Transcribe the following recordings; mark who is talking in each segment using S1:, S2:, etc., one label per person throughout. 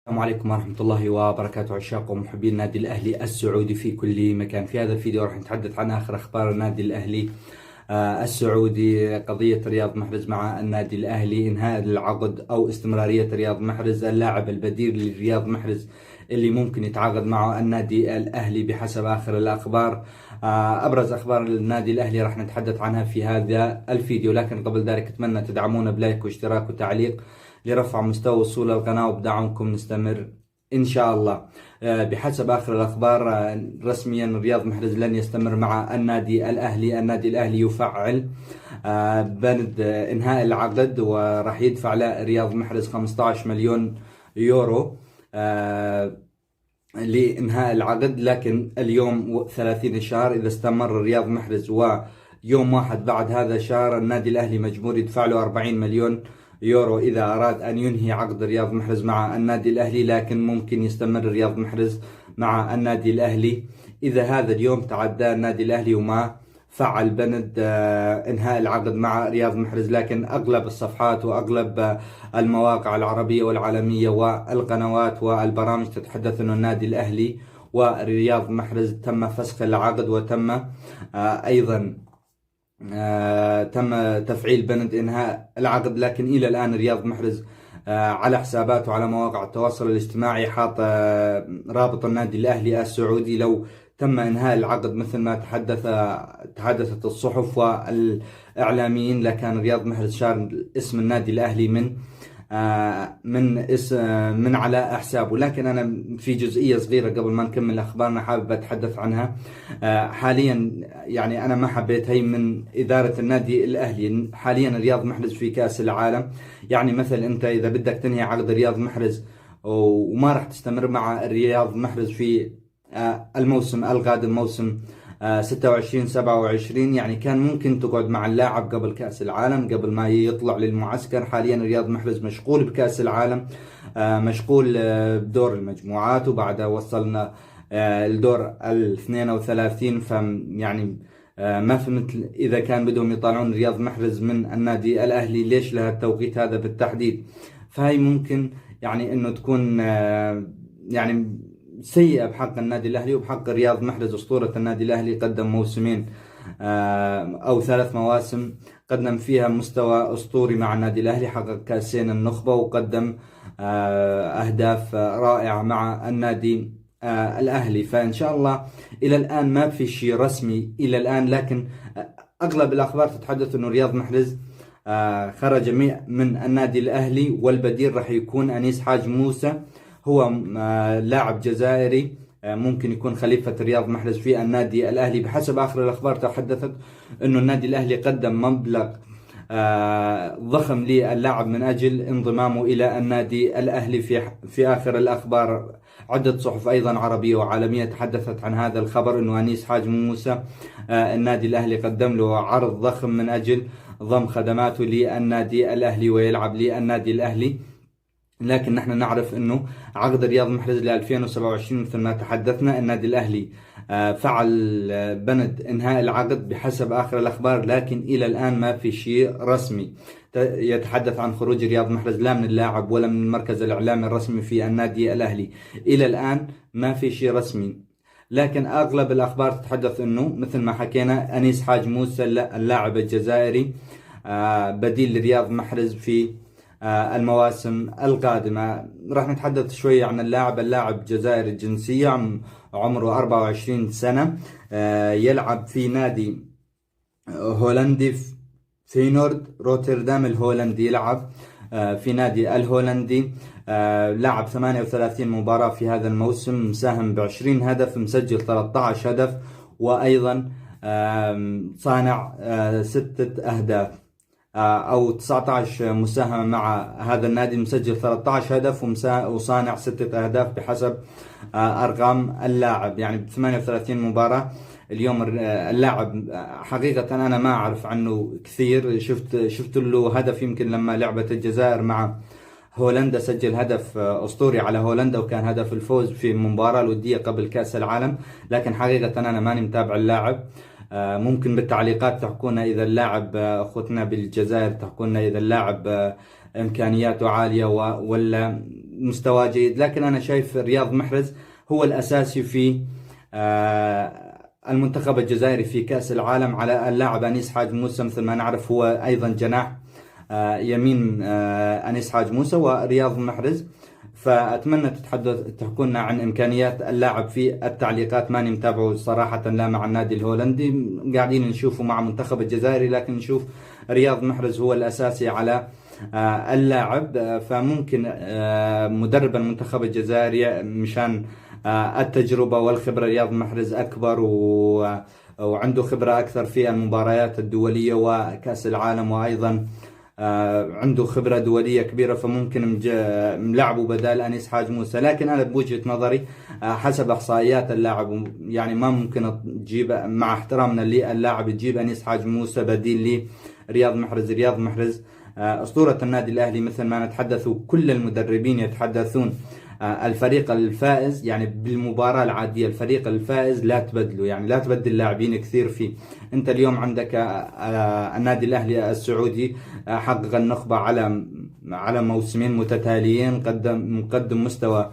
S1: السلام عليكم ورحمة الله وبركاته، عشاق ومحبي النادي الأهلي السعودي في كل مكان. في هذا الفيديو راح نتحدث عن آخر أخبار النادي الأهلي السعودي. قضية رياض محرز مع النادي الأهلي، إنهاء العقد أو استمرارية رياض محرز، اللاعب البديل لرياض محرز اللي ممكن يتعاقد معه النادي الأهلي بحسب آخر الأخبار. أبرز أخبار النادي الأهلي راح نتحدث عنها في هذا الفيديو، لكن قبل ذلك أتمنى تدعمونا بلايك واشتراك وتعليق لرفع مستوى وصول القناة، وبدعمكم نستمر إن شاء الله. بحسب آخر الأخبار رسميا رياض محرز لن يستمر مع النادي الأهلي. النادي الأهلي يفعل بند إنهاء العقد، وراح يدفع لرياض محرز 15 مليون يورو لإنهاء العقد. لكن اليوم 30 الشهر، إذا استمر رياض محرز ويوم واحد بعد هذا الشهر النادي الأهلي مجبور يدفع له 40 مليون يورو إذا أراد أن ينهي عقد رياض محرز مع النادي الأهلي. لكن ممكن يستمر رياض محرز مع النادي الأهلي إذا هذا اليوم تعدى النادي الأهلي وما فعل بند إنهاء العقد مع رياض محرز. لكن أغلب الصفحات وأغلب المواقع العربية والعالمية والقنوات والبرامج تتحدث أن النادي الأهلي ورياض محرز تم فسخ العقد، وتم أيضا تم تفعيل بند إنهاء العقد. لكن إلى الآن رياض محرز على حساباته وعلى مواقع التواصل الاجتماعي حاط رابط النادي الأهلي السعودي لو تم إنهاء العقد مثل ما تحدثت الصحف والإعلاميين، لكان رياض محرز شار اسم النادي الأهلي من على حسابه. لكن أنا في جزئية صغيرة قبل ما نكمل أخبارنا حابب أتحدث عنها. حاليا يعني أنا ما حبيت هي من إدارة النادي الأهلي. حاليا رياض محرز في كأس العالم، يعني مثل أنت إذا بدك تنهي عقد رياض محرز وما راح تستمر مع رياض محرز في الموسم القادم، موسم 26-27، يعني كان ممكن تقعد مع اللاعب قبل كأس العالم قبل ما يطلع للمعسكر. حاليا رياض محرز مشغول بكأس العالم، مشغول بدور المجموعات، وبعدها وصلنا الدور 32. يعني ما فهمت إذا كان بدهم يطالعون رياض محرز من النادي الأهلي ليش لها التوقيت هذا بالتحديد. فهي ممكن يعني إنه تكون يعني سيئة بحق النادي الأهلي وبحق رياض محرز أسطورة النادي الأهلي. قدم موسمين أو 3 مواسم قدم فيها مستوى أسطوري مع النادي الأهلي، حقق كأسين النخبة وقدم أهداف رائعة مع النادي الأهلي. فإن شاء الله إلى الآن ما في شيء رسمي إلى الآن، لكن أغلب الأخبار تتحدث أنه رياض محرز خرج من النادي الأهلي، والبديل راح يكون أنيس حاج موسى، هو لاعب جزائري ممكن يكون خليفة رياض محرز في النادي الأهلي. بحسب آخر الأخبار تحدثت أنه النادي الأهلي قدم مبلغ ضخم للاعب من أجل انضمامه إلى النادي الأهلي. في آخر الأخبار عدة صحف أيضا عربية وعالمية تحدثت عن هذا الخبر، أنه أنيس حاج موسى النادي الأهلي قدم له عرض ضخم من أجل ضم خدماته للنادي الأهلي ويلعب للنادي الأهلي. لكن نحن نعرف أنه عقد رياض محرز ل 2027 مثل ما تحدثنا النادي الأهلي فعل بند إنهاء العقد بحسب آخر الأخبار، لكن إلى الآن ما في شيء رسمي يتحدث عن خروج رياض محرز لا من اللاعب ولا من المركز الإعلامي الرسمي في النادي الأهلي. إلى الآن ما في شيء رسمي، لكن أغلب الأخبار تتحدث أنه مثل ما حكينا أنيس حاج موسى اللاعب الجزائري بديل لرياض محرز في المواسم القادمة. راح نتحدث شوي عن اللاعب جزائري الجنسية، عمره 24 سنة، يلعب في نادي هولندي فينورد روتردام الهولندي. يلعب في نادي الهولندي، لعب 38 مباراة في هذا الموسم، مساهم ب20 هدف، مسجل 13 هدف، وأيضا صانع 6 أهداف أو 19 مساهمة مع هذا النادي، مسجل 13 هدف وصانع 6 أهداف بحسب أرقام اللاعب. يعني ب 38 مباراة اليوم اللاعب حقيقة أنا ما أعرف عنه كثير. شفت له هدف يمكن لما لعبت الجزائر مع هولندا، سجل هدف أسطوري على هولندا، وكان هدف الفوز في المباراة الودية قبل كأس العالم. لكن حقيقة أنا ماني متابع اللاعب. ممكن بالتعليقات تحكونا إذا اللاعب أخوتنا بالجزائر تحكونا إذا اللاعب إمكانياته عالية ولا مستوى جيد. لكن أنا شايف رياض محرز هو الأساسي في المنتخب الجزائري في كأس العالم، على اللاعب أنيس حاج موسى. مثل ما نعرف هو أيضا جناح يمين أنيس حاج موسى ورياض محرز. فأتمنى تحكونا عن إمكانيات اللاعب في التعليقات. ماني متابعه صراحة لا مع النادي الهولندي، قاعدين نشوفه مع منتخب الجزائري، لكن نشوف رياض محرز هو الأساسي على اللاعب. فممكن مدرب المنتخب الجزائري مشان التجربة والخبرة، رياض محرز أكبر وعنده خبرة أكثر في المباريات الدولية وكأس العالم، وأيضا عنده خبرة دولية كبيرة، فممكن ملعبه بدال أنيس حاج موسى. لكن أنا بوجهة نظري حسب إحصائيات اللاعب يعني ما ممكن تجيب، مع احترامنا للاعب، تجيب أنيس حاج موسى بديل لرياض محرز. رياض محرز أسطورة النادي الأهلي، مثل ما نتحدث كل المدربين يتحدثون الفريق الفائز، يعني بالمباراة العادية الفريق الفائز لا تبدله، يعني لا تبدل لاعبين كثير فيه. انت اليوم عندك النادي الأهلي السعودي حقق النخبة على موسمين متتاليين، مقدم مستوى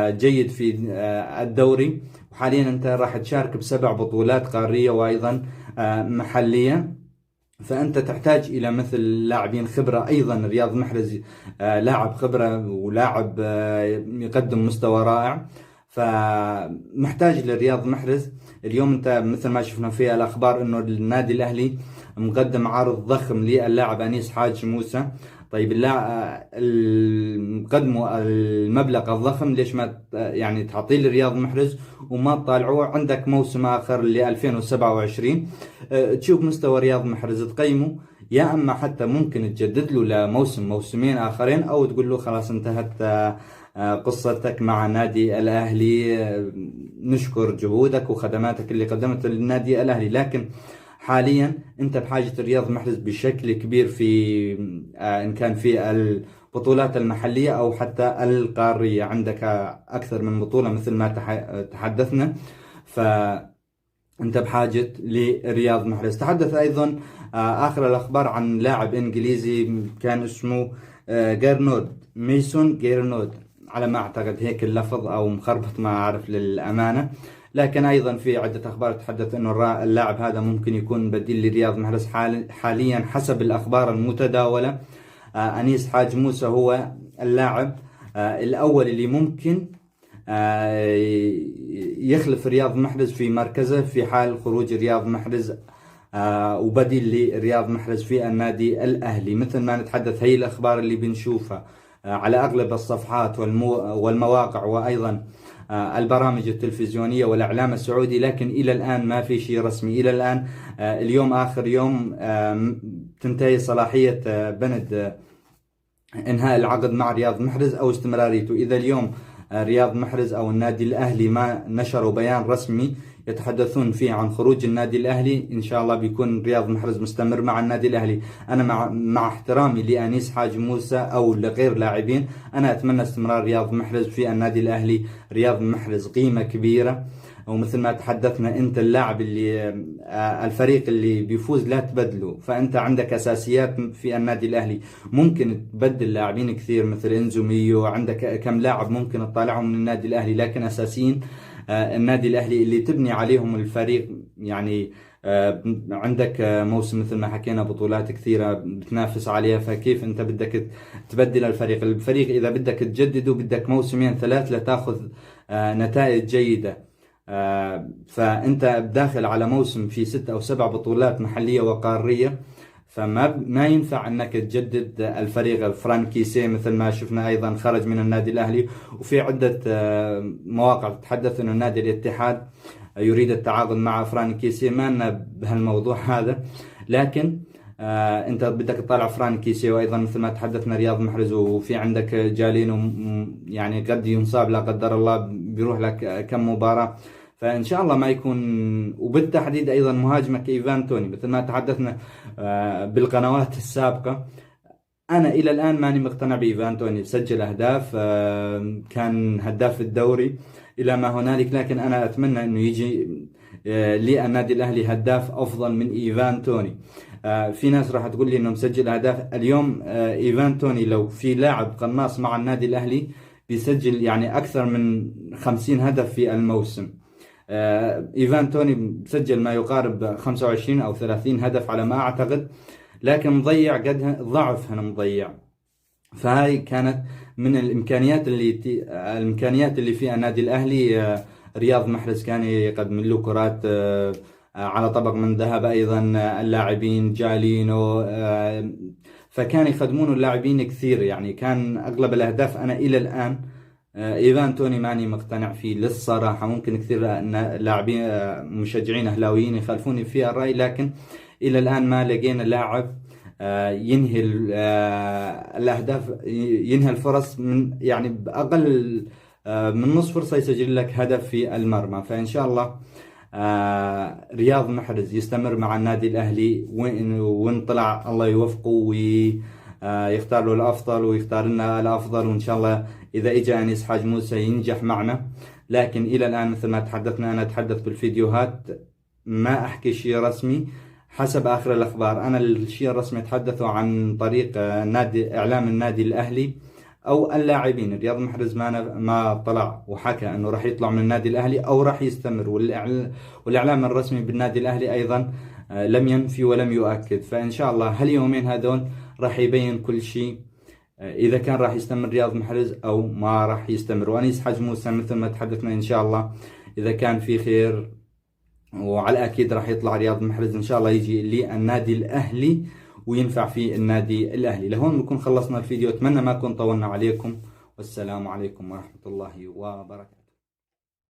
S1: جيد في الدوري، وحاليا انت راح تشارك ب7 بطولات قارية وايضا محلية. فأنت تحتاج إلى مثل لاعبين خبرة. أيضا رياض محرز لاعب خبرة ولاعب يقدم مستوى رائع، فمحتاج لرياض محرز. اليوم أنت مثل ما شفنا في الأخبار أنه النادي الأهلي مقدم عرض ضخم للاعب أنيس حاج موسى. طيب مقدموا المبلغ الضخم، ليش ما يعني تعطيه لرياض محرز وما تطالعوه؟ عندك موسم آخر ل 2027 تشوف مستوى رياض محرز تقيمه، يا أما حتى ممكن تجدد له موسمين آخرين، أو تقول له خلاص انتهت قصتك مع نادي الأهلي، نشكر جهودك وخدماتك اللي قدمتها للنادي الأهلي. لكن حاليا انت بحاجة رياض محرز بشكل كبير في ان كان في البطولات المحلية او حتى القارية. عندك اكثر من بطولة مثل ما تحدثنا، فانت بحاجة لرياض محرز. تحدث ايضا اخر الاخبار عن لاعب انجليزي كان اسمه ميسون جيرنود على ما اعتقد هيك اللفظ، او مخربط ما اعرف للامانة. لكن أيضا في عدة أخبار تحدث أنه اللاعب هذا ممكن يكون بديل لرياض محرز. حاليا حسب الأخبار المتداولة أنيس حاج موسى هو اللاعب الأول اللي ممكن يخلف رياض محرز في مركزه في حال خروج رياض محرز وبديل لرياض محرز في النادي الأهلي. مثل ما نتحدث، هي الأخبار اللي بنشوفها على أغلب الصفحات والمواقع وأيضا البرامج التلفزيونية والإعلام السعودي. لكن إلى الآن ما في شيء رسمي. إلى الآن اليوم آخر يوم تنتهي صلاحية بند إنهاء العقد مع رياض محرز أو استمراريته. إذا اليوم رياض محرز أو النادي الأهلي ما نشروا بيان رسمي يتحدثون فيه عن خروج النادي الأهلي، إن شاء الله بيكون رياض محرز مستمر مع النادي الأهلي. أنا مع احترامي لأنيس حاج موسى أو لغير لاعبين، أنا أتمنى استمرار رياض محرز في النادي الأهلي. رياض محرز قيمة كبيرة، ومثل ما تحدثنا أنت اللاعب اللي الفريق اللي بيفوز لا تبدله، فأنت عندك أساسيات في النادي الأهلي. ممكن تبدل لاعبين كثير مثل إنزو ميو، عندك كم لاعب ممكن تطالعهم من النادي الأهلي، لكن أساسيين النادي الأهلي اللي تبني عليهم الفريق. يعني عندك موسم مثل ما حكينا بطولات كثيرة بتنافس عليها، فكيف انت بدك تبدل الفريق إذا بدك تجدده بدك موسمين 3 لتاخذ نتائج جيدة. فانت بداخل على موسم في 6 أو 7 بطولات محلية وقارية، فما ينفع انك تجدد الفريق. فرانكيسي مثل ما شفنا ايضا خرج من النادي الاهلي، وفي عدة مواقع تتحدث انه نادي الاتحاد يريد التعاقد مع فرانكيسي. ما لنا بهالموضوع هذا، لكن انت بدك تطالع فرانكيسي، وايضا مثل ما تحدثنا رياض محرز، وفي عندك جالينو يعني قد ينصاب لا قدر الله بيروح لك كم مباراة، فإن شاء الله ما يكون. وبالتحديد أيضا مهاجمك إيفان توني مثل ما تحدثنا بالقنوات السابقة. أنا إلى الآن ماني مقتنع بإيفان توني. سجل أهداف، كان هداف الدوري إلى ما هنالك، لكن أنا أتمنى أنه يجي للنادي الأهلي هداف أفضل من إيفان توني. في ناس راح تقول لي انه مسجل اهداف اليوم. ايفان توني لو في لاعب قناص مع النادي الاهلي بيسجل يعني اكثر من 50 هدف في الموسم. ايفان توني سجل ما يقارب 25 او 30 هدف على ما اعتقد، لكن مضيع قد ضعف هنا مضيع. فهاي كانت من الامكانيات اللي فيها النادي الاهلي. رياض محرز كان يقدم له كرات على طبق من ذهب، ايضا اللاعبين جالينو، فكان يخدمون اللاعبين كثير. يعني كان اغلب الاهداف انا الى الان ايفان توني ماني مقتنع فيه للصراحه. ممكن كثير لاعبين مشجعين اهلاويين يخالفوني في الراي، لكن الى الان ما لقينا لاعب ينهي الاهداف، ينهي الفرص من يعني باقل من نصف فرصه يسجل لك هدف في المرمى. فان شاء الله رياض محرز يستمر مع النادي الاهلي، وان طلع الله يوفقه ويختار له الافضل ويختار لنا الافضل، وان شاء الله اذا اجى انيس حاج موسى ينجح معنا. لكن الى الان مثل ما تحدثنا، انا اتحدث بالفيديوهات ما احكي شيء رسمي حسب آخر الأخبار. أنا الشيء الرسمي أتحدثه عن طريق إعلام النادي الأهلي أو اللاعبين. رياض محرز ما طلع وحكى أنه راح يطلع من النادي الأهلي أو راح يستمر، والإعلام الرسمي بالنادي الأهلي أيضا لم ينفي ولم يؤكد. فإن شاء الله هاليومين هذول راح يبين كل شيء، إذا كان راح يستمر رياض محرز أو ما راح يستمر. وأنيس حاج موسى مثل ما تحدثنا إن شاء الله إذا كان في خير وعلى أكيد راح يطلع رياض محرز إن شاء الله يجي للنادي الأهلي وينفع في النادي الأهلي. لهون بكون خلصنا الفيديو، أتمنى ما كون طولنا عليكم، والسلام عليكم ورحمة الله وبركاته.